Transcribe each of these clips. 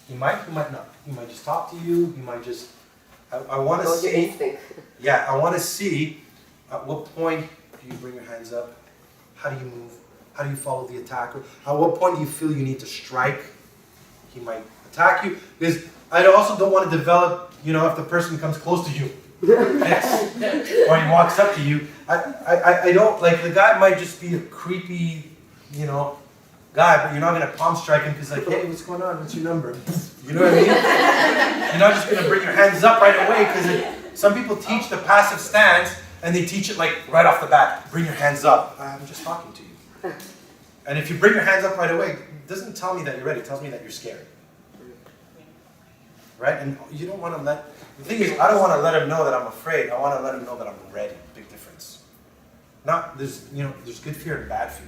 He might not. He might just talk to you. He might just. I want to Go with your see. instinct. Yeah, I want to see at what point do you bring your hands up? How do you move? How do you follow the attacker? At what point do you feel you need to strike? He might attack you. Because I also don't want to develop, if the person comes close to you, or he walks up to you. I don't, like, the guy might just be a creepy, guy, but you're not going to palm strike him because, like, hey, what's going on? What's your number? You know what I mean? You're not just going to bring your hands up right away because some people teach the passive stance and they teach it, like, right off the bat. Bring your hands up. I'm just talking to you. And if you bring your hands up right away, it doesn't tell me that you're ready. It tells me that you're scared. Right? And you don't want to the thing is, I don't want to let him know that I'm afraid. I want to let him know that I'm ready. Big difference. There's good fear and bad fear.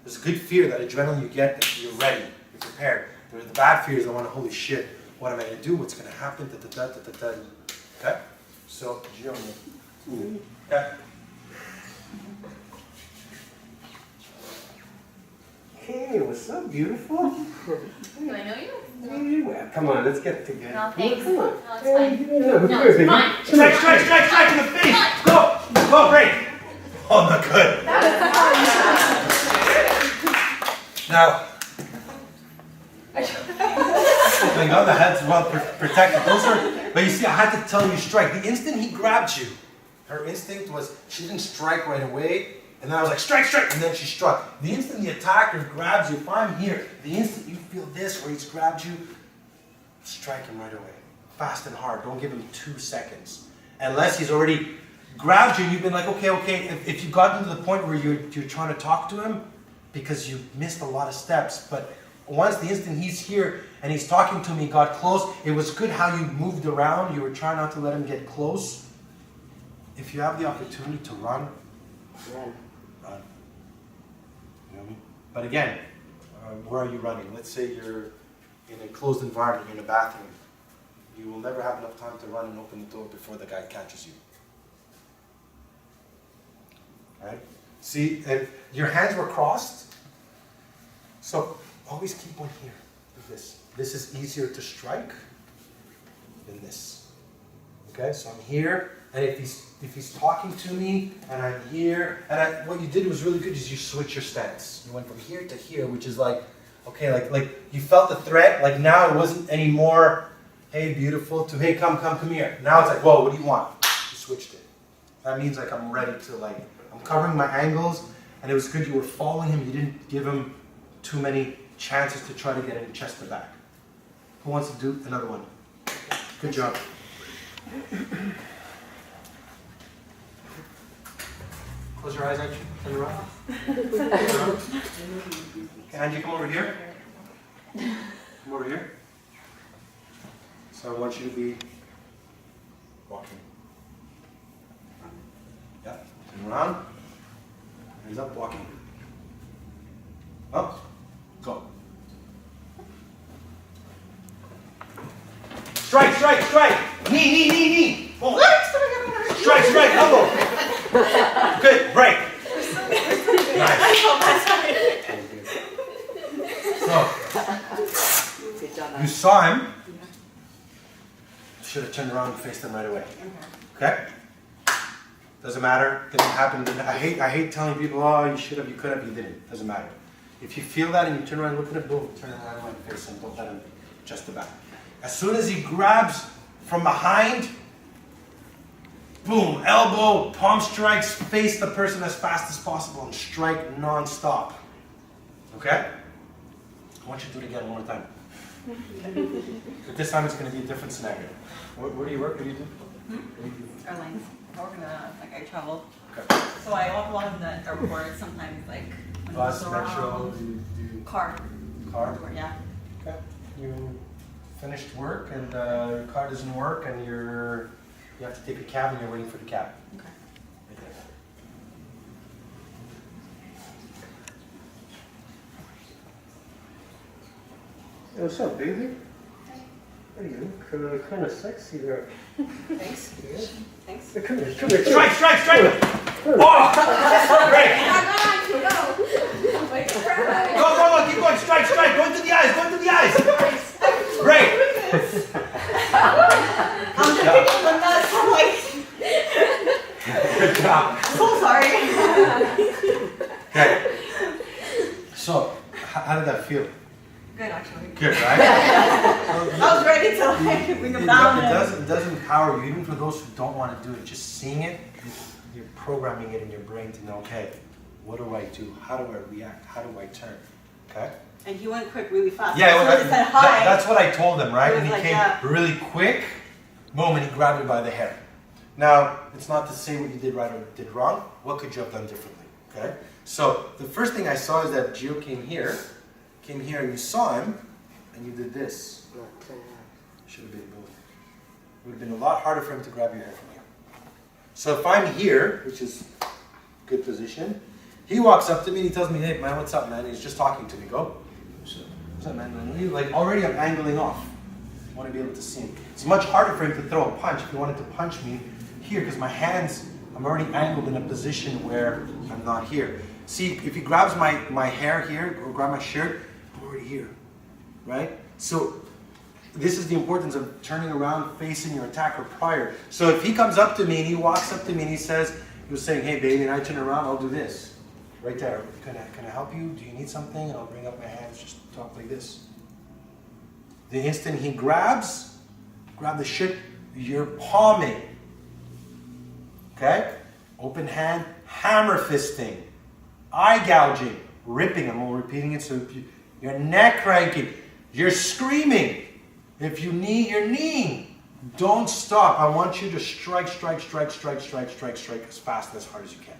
There's good fear, that adrenaline you get, that you're ready, you're prepared. There's the bad fears, holy shit, what am I going to do? What's going to happen? Okay? So, okay. Hey, what's up, beautiful? Do I know you? Well, come on, let's get together. No, thanks. Come on. No, it's Hey, fine. no, No, it's fine. Strike in the face! Go! Great! Oh, not good. Now, thank God the head's well protected. But you see, I had to tell you strike. The instant he grabbed you, her instinct was, she didn't strike right away, and then I was like, strike, and then she struck. The instant the attacker grabs you, if I'm here, the instant you feel this, where he's grabbed you, strike him right away. Fast and hard, don't give him 2 seconds. Unless he's already grabbed you and you've been like, okay, if you've gotten to the point where you're trying to talk to him, because you missed a lot of steps, but once the instant he's here and he's talking to me, got close, it was good how you moved around, you were trying not to let him get close. If you have the opportunity to run. You know what I mean? But again, where are you running? Let's say you're in a closed environment, you're in a bathroom. You will never have enough time to run and open the door before the guy catches you. Right? See, if your hands were crossed, so always keep one here. Do this. This is easier to strike than this. Okay, so I'm here, and if he's talking to me, and I'm here, and what you did was really good. Is you switch your stance. You went from here to here, which is like, okay, like you felt the threat. Like now it wasn't anymore, hey beautiful, to hey come here. Now it's like, whoa, what do you want? You switched it. That means like I'm ready to I'm covering my angles, and it was good you were following him. You didn't give him too many chances to try to get in chest to back. Who wants to do another one? Good job. Close your eyes, Angie. Turn around. Okay, Angie, come over here. Come over here. So I want you to be walking. Yeah. Turn around. Hands up, walking. Up. Go. Strike. Knee. Boom. Strike, elbow. Good, break. Nice. So, you saw him. Should have turned around and faced him right away. Okay? Doesn't matter. Didn't happen. I hate telling people, oh, you should have, you could have, you didn't. Doesn't matter. If you feel that and you turn around and look at it, boom, turn around and face him. Don't let him just the back. As soon as he grabs from behind, boom, elbow, palm strikes, face the person as fast as possible and strike non-stop. Okay? I want you to do it again one more time. But this time it's going to be a different scenario. Where do you work? What do you do? Airlines. I work in I travel. Okay. So I walk along the airport sometimes, like when Bus, it's metro, around. Car. Yeah. Okay. You finished work and your car doesn't work and you have to take a cab and you're waiting for the cab. Okay. Right there. Hey, what's up, baby? Hey, you look kind of sexy there. Thanks. Yeah. Thanks. Hey, come here. Strike! Oh! Great! Go! Wait, Go, keep going, strike, go into the eyes, Okay. So, how did that feel? Good, actually. Good, right? I was ready to like bring them down. It does empower you, even for those who don't want to do it. Just seeing it, you're programming it in your brain to know, okay, what do I do? How do I react? How do I turn? Okay? And he went quick really fast. Yeah, so he said hi. that's what I told him, right? It was And he like came that. really quick, boom, and he grabbed me by the hair. Now, it's not to say what you did right or did wrong. What could you have done differently? Okay? So, the first thing I saw is that Gio came here, and you saw him, and you did this. Should have been both. It would have been a lot harder for him to grab your hair from here. So if I'm here, which is good position, he walks up to me and he tells me, hey man, what's up man? He's just talking to me. Go. What's up man? Like already I'm angling off. I want to be able to see him. It's much harder for him to throw a punch if he wanted to punch me here because my hands, I'm already angled in a position where I'm not here. See, if he grabs my hair here or grab my shirt, I'm already here, right? So this is the importance of turning around, facing your attacker prior. So if he comes up to me and he walks up to me and he was saying, hey baby, and I turn around, I'll do this. Right there. Can I help you? Do you need something? And I'll bring up my hands, just talk like this. The instant he grab the shit, you're palming. Okay? Open hand, hammer fisting, eye gouging, ripping. I'm all repeating it so your neck cranking. You're screaming. If you knee, you're kneeing. Don't stop. I want you to strike as fast and as hard as you can.